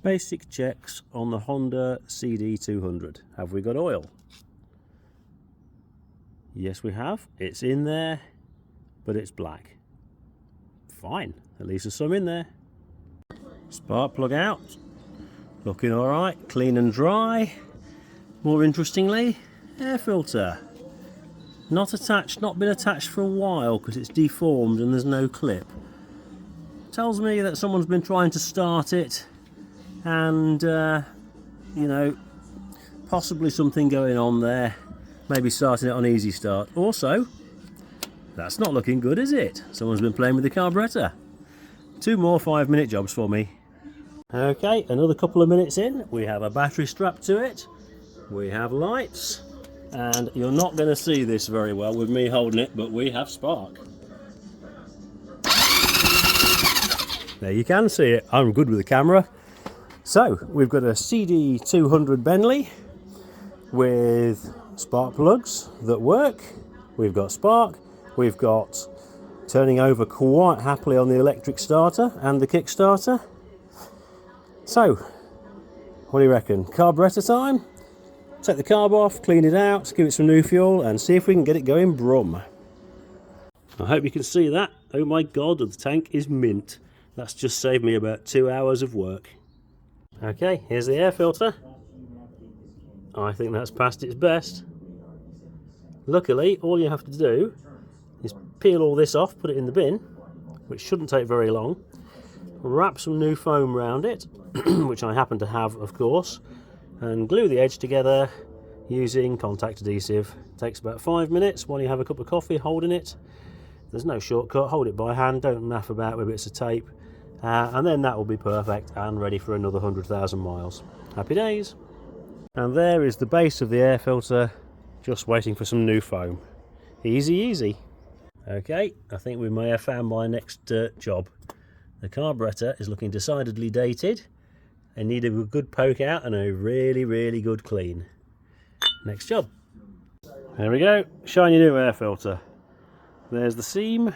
Basic checks on the Honda CD200. Have we got oil? Yes, we have. It's in there, but it's black. Fine, at least there's some in there. Spark plug out. Looking alright, clean and dry. More interestingly, air filter. Not attached, not been attached for a while because it's deformed and there's no clip. Tells me that someone's been trying to start it and, you know, possibly something going on there. Maybe starting it on easy start. Also, that's not looking good, is it? Someone's been playing with the carburetor. 2 more 5-minute jobs for me. Okay, another couple of minutes in. We have a battery strapped to it. We have lights. And you're not going to see this very well with me holding it, but we have spark. There you can see it. I'm good with the camera. So, we've got a CD200 Bentley with spark plugs that work. We've got spark. We've got turning over quite happily on the electric starter and the kick starter. So, what do you reckon? Carburetor time? Take the carb off, clean it out, give it some new fuel and see if we can get it going brum. I hope you can see that. Oh my god, the tank is mint. That's just saved me about 2 hours of work. Okay, here's the air filter. I think that's past its best. Luckily, all you have to do is peel all this off, put it in the bin, which shouldn't take very long. Wrap some new foam around it, which I happen to have, of course, and glue the edge together using contact adhesive. Takes about 5 minutes while you have a cup of coffee holding it. There's no shortcut, hold it by hand, don't naff about with bits of tape, and then that will be perfect and ready for another 100,000 miles. Happy days! And there is the base of the air filter, just waiting for some new foam. Easy, easy. Okay, I think we may have found my next job. The carburetor is looking decidedly dated. I need a good poke out and a really, really good clean. Next job. There we go, shiny new air filter. There's the seam.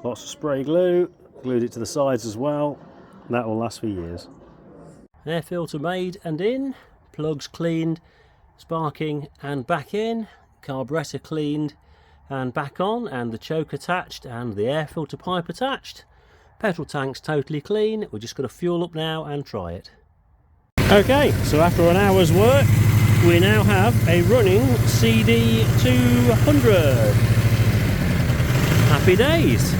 Lots of spray glue. Glued it to the sides as well. That will last for years. Air filter made and in. Plugs cleaned. Sparking and back in. Carburetor cleaned and back on. And the choke attached and the air filter pipe attached. Petrol tank's totally clean. We're just going to fuel up now and try it. Okay, so after an hour's work, we now have a running CD200. Happy days.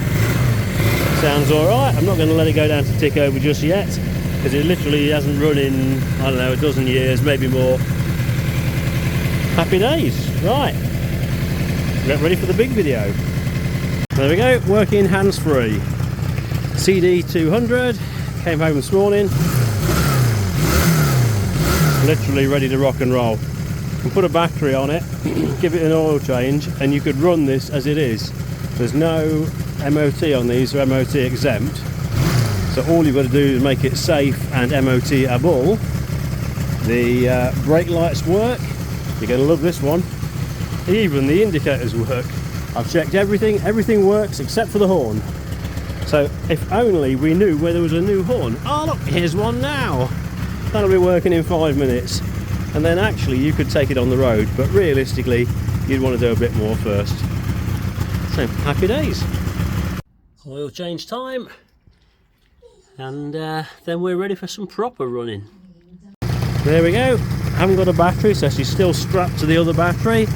Sounds alright. I'm not going to let it go down to tick over just yet, because it literally hasn't run in, I don't know, a dozen years, maybe more. Happy days. Right. Get ready for the big video. There we go, working hands-free. CD200, came home this morning. Literally ready to rock and roll. You can put a battery on it, give it an oil change, and you could run this as it is. There's no MOT on these, they're MOT exempt. So all you've got to do is make it safe and MOT-able. The brake lights work. You're going to love this one. Even the indicators work. I've checked everything, everything works except for the horn. So if only we knew where there was a new horn. Oh look, here's one now. That'll be working in 5 minutes. And then actually you could take it on the road, but realistically you'd want to do a bit more first. So happy days. Oil change time. And then we're ready for some proper running. There we go. Haven't got a battery, so she's still strapped to the other battery.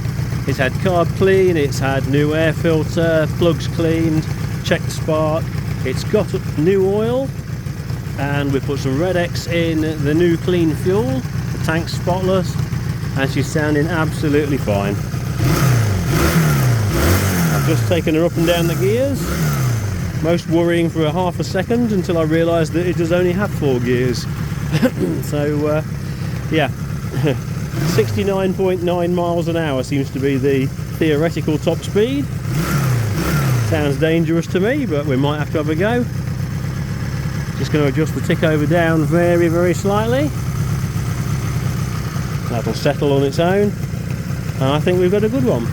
It's had carb clean, it's had new air filter, plugs cleaned, checked the spark. It's got new oil, and we put some Red X in the new clean fuel. The tank's spotless, and she's sounding absolutely fine. I've just taken her up and down the gears. Most worrying for a half a second until I realised that it does only have 4 gears. So, yeah, 69.9 miles an hour seems to be the theoretical top speed. Sounds dangerous to me, but we might have to have a go. Just going to adjust the tick over down very, very slightly. That'll settle on its own. And I think we've got a good one.